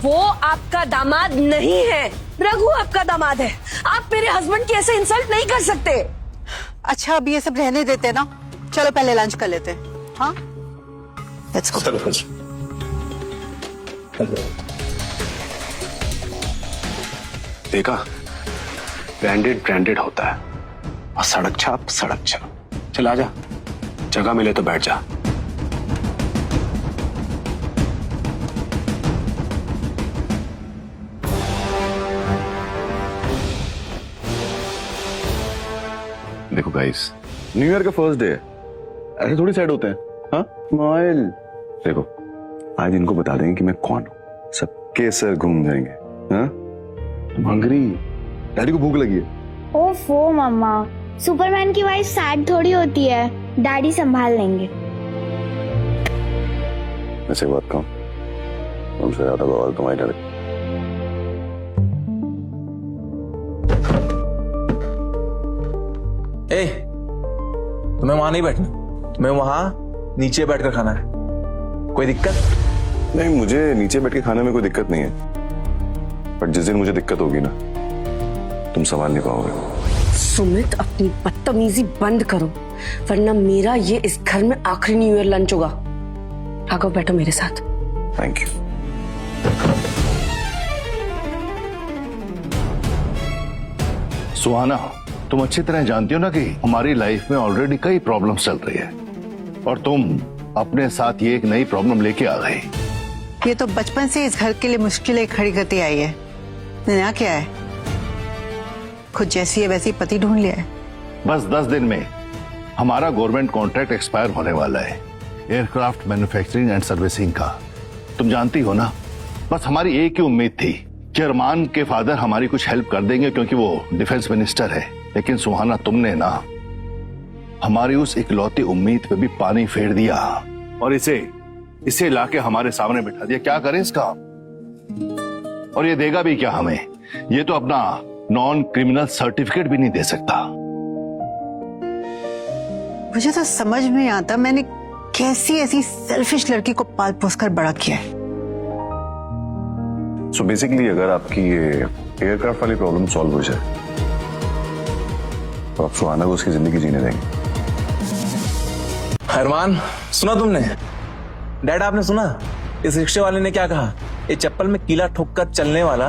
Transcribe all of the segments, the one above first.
वो आपका दामाद नहीं है, रघु आपका दामाद है। आप मेरे हस्बैंड की ऐसे इंसल्ट नहीं कर सकते। अच्छा अब ये सब रहने देते ना, चलो पहले लंच कर लेते हैं। हाँ लेट्स गो। चलो देखा, ब्रांडेड ब्रांडेड होता है और सड़क छाप सड़क छाप। चल आजा, जगह मिले तो बैठ जा। देखो गाइस, न्यू ईयर का फर्स्ट डे है, ऐसे थोड़ी सेट होते हैं। हाँ स्माइल। देखो आज इनको बता देंगे कि मैं कौन हूं, सबके सर घूम जाएंगे। हाँ तुम हंग्री, डैडी को भूख लगी है। ओफो मम्मा, सुपरमैन की वाइफ सैड थोड़ी होती है, डैडी संभाल लेंगे। ऐसे बात कहूं, तुमसे ज्यादा बवाल तुम्हारी डर। ए, तुम्हें वहां नहीं बैठना, तुम्हें वहां नीचे बैठकर खाना है। कोई दिक्कत? नहीं, मुझे नीचे बैठ के खाने में कोई दिक्कत नहीं है, पर जिस दिन मुझे दिक्कत होगी ना, तुम संभाल नहीं पाओगे। सुमित अपनी बदतमीजी बंद करो, वरना मेरा ये इस घर में आखिरी न्यू ईयर लंच होगा। आगे बैठो मेरे साथ। Thank you. सुहाना, तुम अच्छी तरह जानती हो ना कि हमारी लाइफ में ऑलरेडी कई प्रॉब्लम्स चल रही है और तुम अपने साथ ये एक नई प्रॉब्लम लेके आ गई। ये तो बचपन से इस घर के लिए मुश्किलें खड़ी करती आई है। नया क्या है, खुद जैसी है वैसी पति ढूंढ लिया है। बस 10 दिन में हमारा गवर्नमेंट कॉन्ट्रैक्ट एक्सपायर होने वाला है, एयरक्राफ्ट मैन्युफैक्चरिंग एंड सर्विसिंग का। तुम जानती हो ना, बस हमारी एक ही उम्मीद थी कि अरमान के फादर हमारी कुछ हेल्प कर देंगे क्योंकि वो डिफेंस मिनिस्टर है। लेकिन सुहाना, तुमने ना हमारी उस इकलौती उम्मीद पे भी पानी फेर दिया और इसे लाके हमारे सामने बिठा दिया। क्या करें इसका? और ये देगा भी क्या हमें? ये तो अपना नॉन क्रिमिनल सर्टिफिकेट भी नहीं दे सकता। मुझे तो समझ में नहीं आता मैंने कैसी ऐसी सेल्फिश लड़की को पाल पोस कर बड़ा किया है। सो बेसिकली अगर आपकी ये एयरक्राफ्ट वाली प्रॉब्लम सॉल्व हो जाए तो आप सुहाना को उसकी जिंदगी जीने देंगे। अरमान, सुना तुमने? डैड, आपने सुना इस रिक्शे वाले ने क्या कहा? ये चप्पल में कीला ठोक कर चलने वाला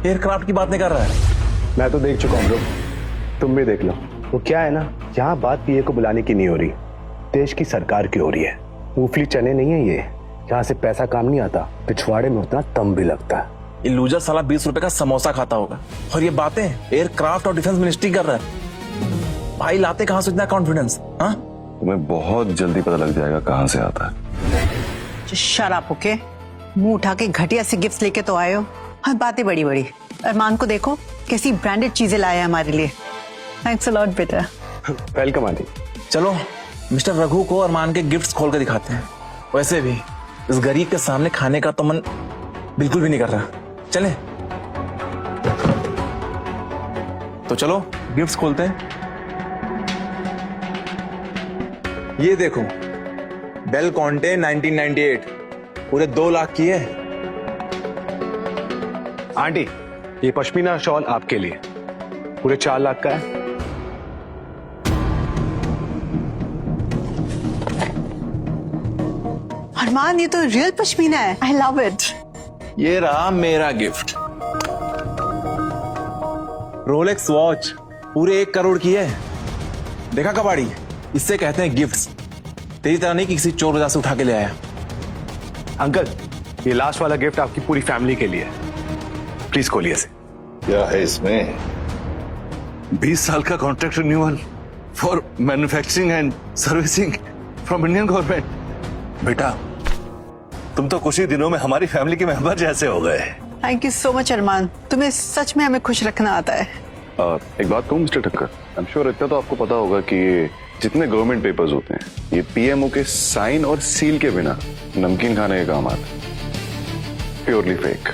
एयरक्राफ्ट की बात नहीं कर रहा है। मैं तो देख चुका हूँ ब्रो, तुम भी देख लो। वो क्या है ना, यहाँ बात पीए को बुलाने की नहीं हो रही, देश की सरकार की हो रही है। मूंगफली चने नहीं है ये, जहाँ से पैसा काम नहीं आता, पिछवाड़े में उतना दम भी लगता है। ये लूजर साला 20 रुपए का समोसा खाता होगा और ये बातें एयरक्राफ्ट और डिफेंस मिनिस्ट्री कर रहा है। भाई लाते कहां से इतना कॉन्फिडेंस? हाँ, तुम्हें बहुत जल्दी पता लग जाएगा कहां से आता है। शराब ओके, मुंह उठा के घटिया से गिफ्ट लेके तो आए हो, और बातें बड़ी बड़ी। अरमान को देखो कैसी ब्रांडेड चीजें लाया है हमारे लिए। थैंक्स अ लॉट बेटा। Welcome aunty. चलो मिस्टर रघु को अरमान के गिफ्ट्स खोल कर दिखाते हैं। वैसे भी इस गरीब के सामने खाने का तो मन बिल्कुल भी नहीं कर रहा। चले तो चलो गिफ्ट्स खोलते हैं। ये देखो, बेल कॉन्टे 1998, पूरे 2 लाख की है। आंटी, ये पश्मीना शॉल आपके लिए, पूरे 4 लाख का है। अरमान, ये तो रियल पश्मीना है। I love it. ये रहा मेरा गिफ्ट, रोलेक्स वॉच, पूरे 1 करोड़ की है। देखा कबाड़ी, इससे कहते हैं गिफ्ट्स। तेरी तरह नहीं कि किसी चोर वजह से उठा के ले आया। अंकल, ये लास्ट वाला गिफ्ट आपकी पूरी फैमिली के लिए, प्लीज खोलिए इसे। क्या है इसमें? 20 साल का contract renewal for manufacturing and servicing from Indian government. बेटा, तुम तो कुछ ही दिनों में हमारी फैमिली के मेंबर जैसे हो गए। थैंक यू सो मच अरमान, तुम्हें सच में हमें खुश रखना आता है। एक बात कहूँ mister Thakkar, I am sure इतना तो आपको पता होगा कि ये जितने गवर्नमेंट पेपर्स होते हैं, ये पीएमओ के साइन और सील के बिना नमकीन खाने के काम आता है। Purely fake.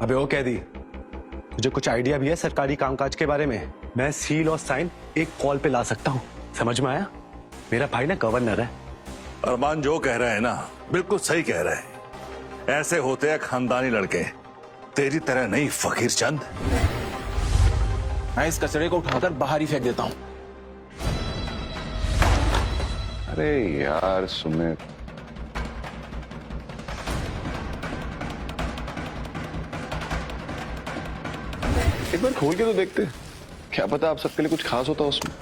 अबे वो कह दी, मुझे कुछ आइडिया भी है सरकारी कामकाज के बारे में। मैं सील और साइन एक कॉल पे ला सकता हूँ, समझ में आया? मेरा भाई ना गवर्नर है। अरमान जो कह रहा है ना, बिल्कुल सही कह रहा है। ऐसे होते हैं खानदानी लड़के, तेरी तरह नहीं फकीर चंद। मैं इस कचरे को उठाकर बाहर ही फेंक देता हूं। अरे यार सुमित, एक बार खोल के तो देखते, क्या पता आप सबके लिए कुछ खास होता उसमें।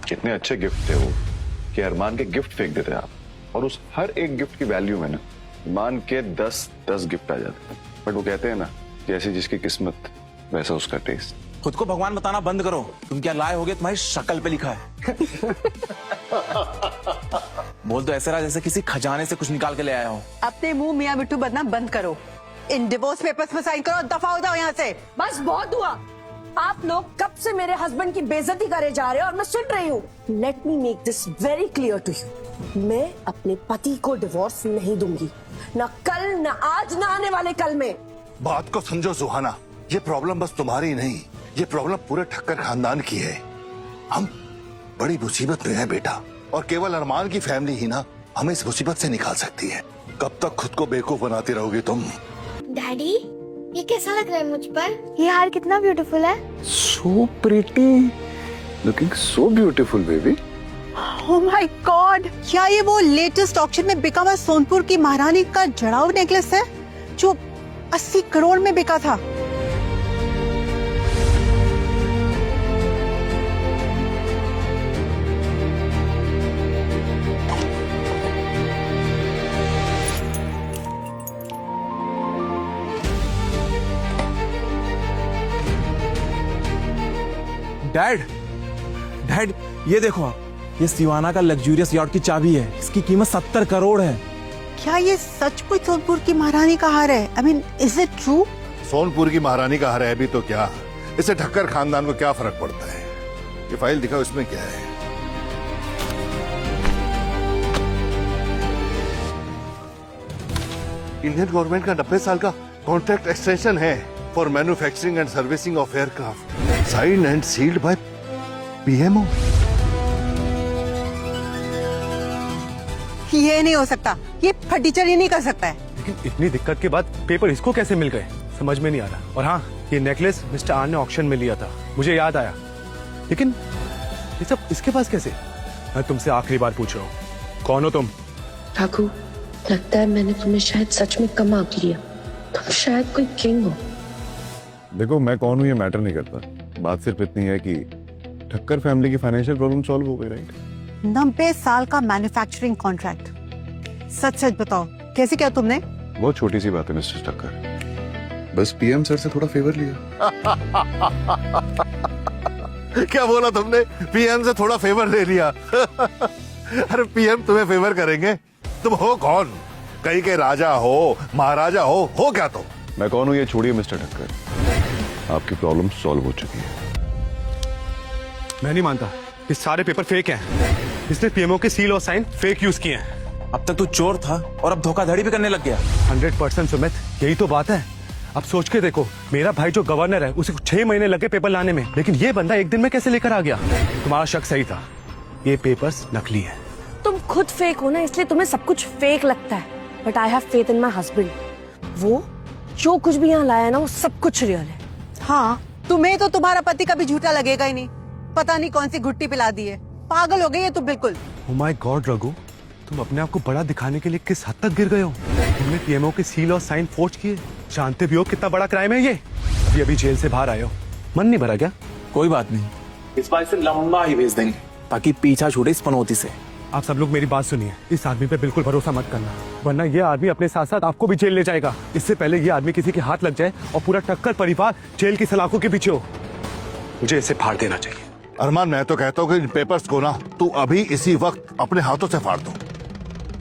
कितने अच्छे गिफ्ट थे वो कि अरमान के गिफ्ट फेंक देते आप, और उस हर एक गिफ्ट की वैल्यू में ना मान के 10 गिफ्ट आ जाते हैं। बट वो कहते हैं ना, जैसी जिसकी किस्मत वैसा उसका टेस्ट। खुद को भगवान बताना बंद करो। तुम क्या लाए होगे, तुम्हारी शक्ल पे लिखा है। बोल तो ऐसे रहा जैसे किसी खजाने से कुछ निकाल के ले आया हो। अपने मुंह मियां बिट्टू बनना बंद करो। इन डिवोर्स पेपर्स में साइन करो, दफा हो जाओ यहाँ से। बस बहुत हुआ। आप लोग कब से मेरे हस्बैंड की बेइज्जती करे जा रहे हो और मैं सुन रही हूँ। Let me make this very clear to you, मैं अपने पति को डिवोर्स नहीं दूंगी, ना कल, ना आज, ना आने वाले कल में। बात को समझो सुहाना, ये प्रॉब्लम बस तुम्हारी नहीं, ये प्रॉब्लम पूरे ठक्कर खानदान की है। हम बड़ी मुसीबत में है बेटा, और केवल अरमान की फैमिली ही ना हमें इस मुसीबत से निकाल सकती है। कब तक खुद को बेवकूफ बनाती रहोगी तुम? डैडी, ये कैसा लग रहा है मुझ पर? ये हार कितना ब्यूटीफुल है। So pretty, looking so beautiful, baby. Oh my God! क्या ये वो लेटेस्ट ऑक्शन में बिका हुआ सोनपुर की महारानी का जड़ाऊ नेकलेस है जो 80 करोड़ में बिका था? डैड, ये देखो आप, ये सिवाना का लग्जूरियस यॉट की चाबी है। इसकी कीमत 70 करोड़ है। क्या ये सचमुच सोनपुर की महारानी का हार है? I mean, is it true? Sonpur की महारानी का हार है भी तो क्या, इससे ठक्कर खानदान को क्या फर्क पड़ता है? ये फाइल दिखाओ, इसमें क्या है? इंडियन गवर्नमेंट का 90 साल का कॉन्ट्रैक्ट एक्सटेंशन है for manufacturing and servicing of aircraft, signed and sealed by PMO. ये नहीं हो सकता, ये फटीचर ही नहीं कर सकता है। लेकिन इतनी दिक्कत के बाद पेपर इसको कैसे मिल गए, समझ में नहीं आ रहा। और हाँ, ये नेकलेस मिस्टर आन ने ऑक्शन में लिया था, मुझे याद आया। लेकिन ये सब इसके पास कैसे? मैं तुमसे आखिरी बार पूछ रहा हूँ, कौन हो तुम? ठाकुर, लगता है मैंने तुम्हें शायद सच में कम आंक लिया। तुम शायद कोई किंग हो। देखो, मैं कौन हूँ ये मैटर नहीं करता। बात सिर्फ इतनी है कि ठक्कर फैमिली की फाइनेंशियल प्रॉब्लम सॉल्व हो गई, राइट? 90 साल का मैन्युफैक्चरिंग कॉन्ट्रैक्ट। सच सच बताओ, कैसे किया तुमने? बहुत छोटी सी बात है मिस्टर ठक्कर, बस पीएम सर से थोड़ा फेवर लिया। क्या बोला तुमने? पीएम से थोड़ा फेवर ले लिया? अरे पीएम तुम्हें फेवर करेंगे? तुम हो कौन? कहीं के राजा हो, महाराजा हो क्या तुम? मैं कौन हूँ ये छोड़िए मिस्टर ठक्कर, आपकी प्रॉब्लम सॉल्व हो चुकी है। मैं नहीं मानता, ये सारे पेपर फेक हैं। इसने पीएमओ के सील और साइन फेक यूज किए हैं। अब तक तू चोर था और अब धोखाधड़ी भी करने लग गया। 100% सुमित, यही तो बात है। अब सोच के देखो, मेरा भाई जो गवर्नर है उसे 6 महीने लगे पेपर लाने में, लेकिन ये बंदा एक दिन में कैसे लेकर आ गया? तुम्हारा शक सही था, ये पेपर्स नकली है। तुम खुद फेक हो ना, इसलिए तुम्हें सब कुछ फेक लगता है। But I have faith in my husband. वो जो कुछ भी यहाँ लाया ना, वो सब कुछ रियल है। हाँ, तुम्हें तो तुम्हारा पति कभी झूठा लगेगा ही नहीं। पता नहीं कौन सी घुट्टी पिला दी है, पागल हो गई है तुम बिल्कुल। Oh my God, रघु, तुम अपने आप को बड़ा दिखाने के लिए किस हद तक गिर गए हो? तुमने पीएमओ के सील और साइन फोर्ज किए, जानते भी हो कितना बड़ा क्राइम है ये। अभी जेल से बाहर आए हो, मन नहीं भरा क्या? कोई बात नहीं, इस बार इसे लंबा ही भेज देंगे ताकि पीछा छूटे इस पनौती से। आप सब लोग मेरी बात सुनिए, इस आदमी पे बिल्कुल भरोसा मत करना, वरना ये आदमी अपने साथ साथ आपको भी जेल ले जाएगा। इससे पहले ये आदमी किसी के हाथ लग जाए और पूरा ठक्कर परिवार जेल की सलाखों के पीछे हो। मुझे इसे फाड़ देना चाहिए। अरमान, मैं तो कहता हूँ कि इन पेपर्स को ना तू अभी इसी वक्त अपने हाथों से फाड़ दो,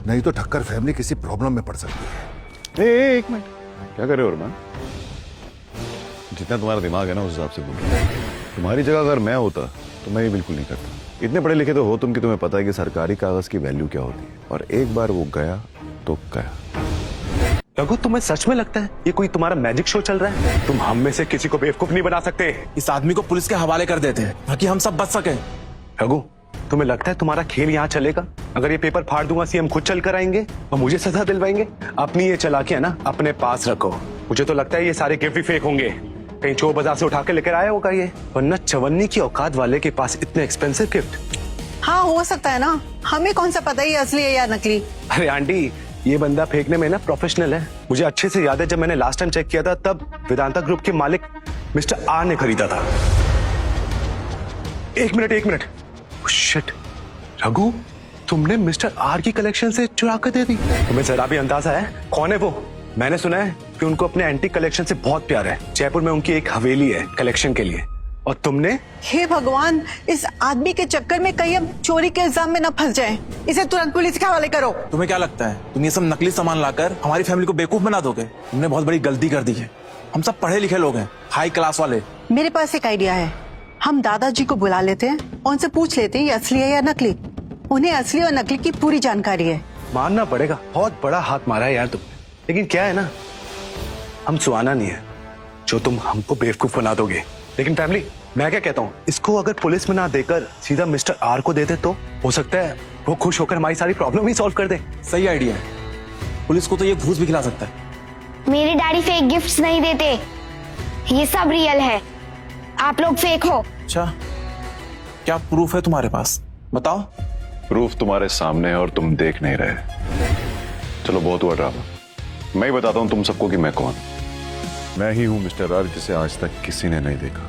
नहीं तो ठक्कर फैमिली किसी प्रॉब्लम में पड़ सकती है। एक मिनट, क्या कर रहे हो अरमान? जितना तुम्हारा दिमाग है ना उस हिसाब से बोलो। तुम्हारी जगह अगर मैं होता तो मैं ये बिल्कुल नहीं करता। इतने पढ़े लिखे तो हो तुम कि तुम्हें पता है कि सरकारी कागज की वैल्यू क्या होती है, और एक बार वो गया तो गया। रघु, तुम्हें सच में लगता है ये कोई तुम्हारा मैजिक शो चल रहा है? तुम हम में से किसी को बेवकूफ नहीं बना सकते। इस आदमी को पुलिस के हवाले कर देते हैं ताकि हम सब बच सके। रघु, तुम्हें लगता है तुम्हारा खेल यहाँ चलेगा? अगर ये पेपर फाड़ दूंगा सीएम खुद चल कर आएंगे और मुझे सजा दिलवाएंगे। अपनी ये चालाकियां ना अपने पास रखो। मुझे तो लगता है ये सारे गिफ्ट भी फेक होंगे, कहीं चोर बाजार से उठा के लेकर आया होगा ये, वरना चवन्नी की औकात वाले के पास इतने एक्सपेंसिव गिफ्ट। हाँ हो सकता है ना, हमें कौन सा पता ये असली है या नकली। अरे आंटी, ये बंदा फेंकने में ना प्रोफेशनल है। मुझे अच्छे से याद है जब मैंने लास्ट टाइम चेक किया था तब वेदांता ग्रुप के मालिक मिस्टर आर ने खरीदा था। एक मिनट शिट, रघु तुमने मिस्टर आर की कलेक्शन से चुरा कर दे दी। तुम्हें जरा भी अंदाजा है कौन है वो? मैंने सुना है कि उनको अपने एंटीक कलेक्शन से बहुत प्यार है। जयपुर में उनकी एक हवेली है कलेक्शन के लिए, और तुमने? हे भगवान, इस आदमी के चक्कर में कहीं हम चोरी के इल्जाम में न फंस जाएं। इसे तुरंत पुलिस के हवाले करो। तुम्हें क्या लगता है तुम ये सब नकली सामान लाकर हमारी फैमिली को बेवकूफ बना दोगे? तुमने बहुत बड़ी गलती कर दी है। हम सब पढ़े लिखे लोग हैं, हाई क्लास वाले। मेरे पास एक आइडिया है, हम दादाजी को बुला लेते हैं, उनसे पूछ लेते हैं ये असली है या नकली। उन्हें असली और नकली की पूरी जानकारी है। मानना पड़ेगा, बहुत बड़ा हाथ मारा है यार तुमने। लेकिन क्या है ना, हम सुहाना नहीं है जो तुम हमको बेवकूफ बना दोगे। लेकिन फैमिली, मैं क्या कहता हूँ, इसको अगर पुलिस में ना देकर सीधा मिस्टर आर को दे दे तो हो सकता है वो खुश होकर हमारी सारी प्रॉब्लम ही सॉल्व कर दे। सही आइडिया है, पुलिस को तो ये घूस भी खिला सकता है। मेरे डैडी फेक गिफ्ट्स नहीं देते, ये सब रियल है। आप लोग फेक हो। अच्छा, क्या प्रूफ है तुम्हारे पास? बताओ। प्रूफ तुम्हारे सामने है और तुम देख नहीं रहे। चलो बहुत हुआ ड्रामा, मैं ही बताता हूं तुम सबको कि मैं कौन। मैं ही हूं मिस्टर आर, जिसे आज तक किसी ने नहीं देखा।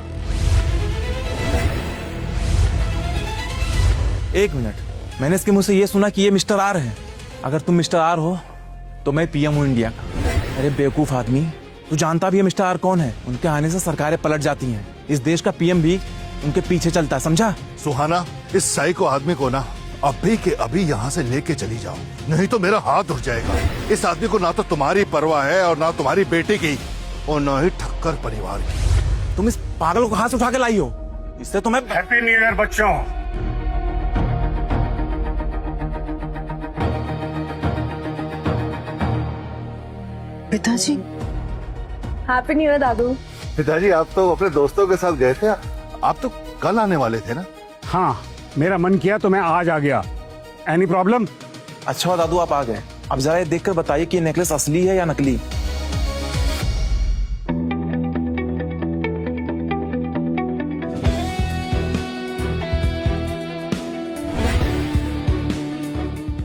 एक मिनट, मैंने इसके मुंह से ये सुना कि ये मिस्टर आर है। अगर तुम मिस्टर आर हो तो मैं पीएम हूं इंडिया का। अरे बेवकूफ आदमी, तू जानता भी है मिस्टर आर कौन है? उनके आने से सरकारें पलट जाती हैं। इस देश का पीएम भी उनके पीछे चलता है, समझा? सुहाना, इस साइको आदमी को ना अभी के अभी यहाँ से लेके चली जाओ, नहीं तो मेरा हाथ उठ जाएगा। इस आदमी को ना तो तुम्हारी परवाह है और ना तुम्हारी बेटी की, और ना ही ठक्कर परिवार की। तुम इस पागल को कहां से उठा के लाई हो? इससे तो मैं। हैप्पी न्यू ईयर बच्चों। पिताजी, हैप्पी न्यू ईयर दादू। पिताजी, आप तो अपने दोस्तों के साथ गए थे, आप तो कल आने वाले थे ना? हाँ, मेरा मन किया तो मैं आज आ गया। Any problem? अच्छा दादू, आप आ गए। अब जरा ये देखकर बताइए कि ये नेकलेस असली है या नकली।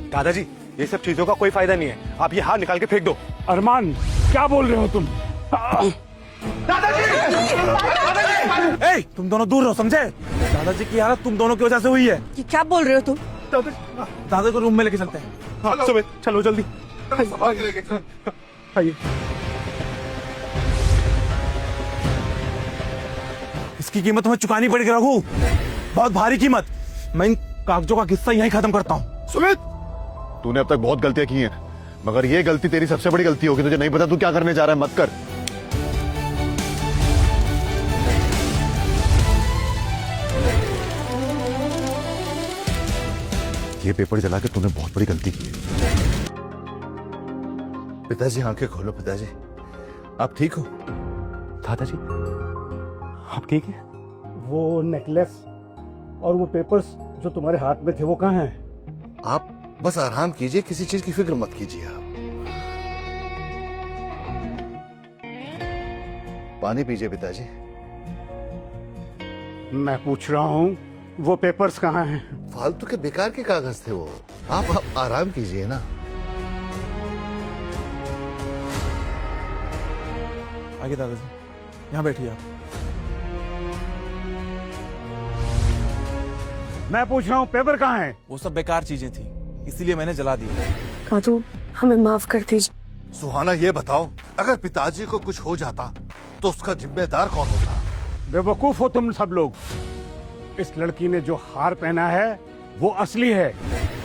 दादाजी, ये सब चीजों का कोई फायदा नहीं है, आप ये हाथ निकाल के फेंक दो। अरमान, क्या बोल रहे हो तुम? ए, तुम दोनों दूर रहो, समझे? दादाजी की हालत तुम दोनों की वजह से हुई है। ये क्या बोल रहे हो तुम? दादा को रूम में लेके चलते हैं। हाँ, सुमित चलो जल्दी। आइए। इसकी कीमत तुम्हें चुकानी पड़ेगी रघु, बहुत भारी कीमत। मैं इन कागजों का किस्सा यहीं खत्म करता हूँ। सुमित, तूने अब तक बहुत गलतियां की हैं, मगर ये गलती तेरी सबसे बड़ी गलती होगी। तुझे नहीं पता तू क्या करने जा रहा है, मत कर। ये पेपर जला के तूने बहुत बड़ी गलती की है। पिताजी, आंखें खोलो। पिताजी, आप ठीक हो? दादाजी, आप ठीक है? वो नेकलेस और वो पेपर्स जो तुम्हारे हाथ में थे वो कहाँ हैं? आप बस आराम कीजिए, किसी चीज की फिक्र मत कीजिए। आप पानी पीजिए पिताजी। मैं पूछ रहा हूँ वो पेपर्स कहाँ हैं? फालतू के बेकार के कागज थे वो। आप आराम कीजिए ना। आगे दादाजी, यहाँ बैठिए आप। मैं पूछ रहा हूँ पेपर कहाँ हैं? वो सब बेकार चीजें थी, इसीलिए मैंने जला दी। दादू, हमें माफ कर दीजिए। सुहाना, ये बताओ, अगर पिताजी को कुछ हो जाता तो उसका जिम्मेदार कौन होता? बेवकूफ हो तुम सब लोग। इस लड़की ने जो हार पहना है वो असली है,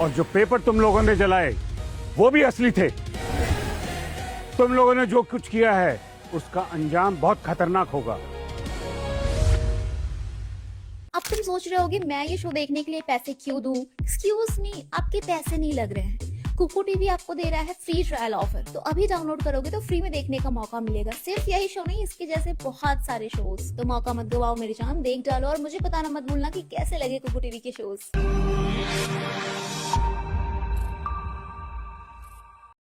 और जो पेपर तुम लोगों ने जलाए वो भी असली थे। तुम लोगों ने जो कुछ किया है उसका अंजाम बहुत खतरनाक होगा। अब तुम सोच रहे होगे मैं ये शो देखने के लिए पैसे क्यों दूं? एक्सक्यूज मी, आपके पैसे नहीं लग रहे हैं। कुकू टीवी आपको दे रहा है फ्री ट्रायल ऑफर, तो अभी डाउनलोड करोगे तो फ्री में देखने का मौका मिलेगा। सिर्फ यही शो नहीं, इसके जैसे बहुत सारे शोज। तो मौका मत गवाओ मेरी जान, देख डालो और मुझे बताना मत भूलना कि कैसे लगे कुकू टीवी के शोज।